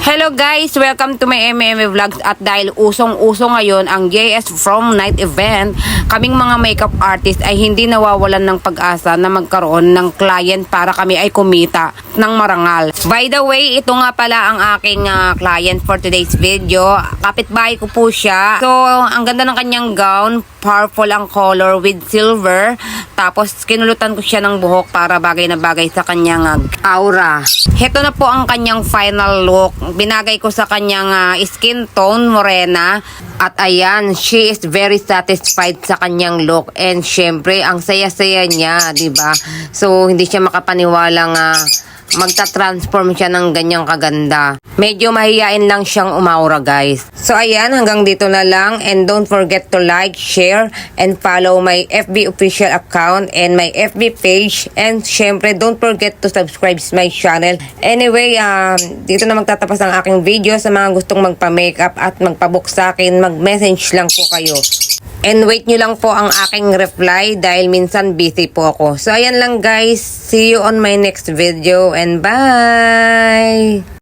Hello guys! Welcome to my MMA Vlogs. At dahil usong-uso ngayon ang JS From Night event, kaming mga makeup artist ay hindi nawawalan ng pag-asa na magkaroon ng client para kami ay kumita ng marangal. By the way, ito nga pala ang aking client for today's video. Kapitbahay ko po siya. So, ang ganda ng kanyang gown. Purple ang color with silver. Tapos, kinulutan ko siya ng buhok para bagay na bagay sa kanyang aura. Heto na po ang kanyang final look. Binagay ko sa kanyang skin tone, morena. At ayan, she is very satisfied sa kanyang look. And syempre, ang saya-saya niya, diba? So, hindi siya makapaniwalang magta-transform siya ng ganyang kaganda. Medyo mahihain lang siyang umaura, guys. So, ayan, hanggang dito na lang. And don't forget to like, share, and follow my FB official account and my FB page. And syempre, don't forget to subscribe to my channel. Anyway, dito na magtatapos ang aking video. Sa mga gustong magpa-makeup at magpa-book sa akin, mag-message lang po kayo. And wait nyo lang po ang aking reply dahil minsan busy po ako. So, ayan lang guys. See you on my next video and bye!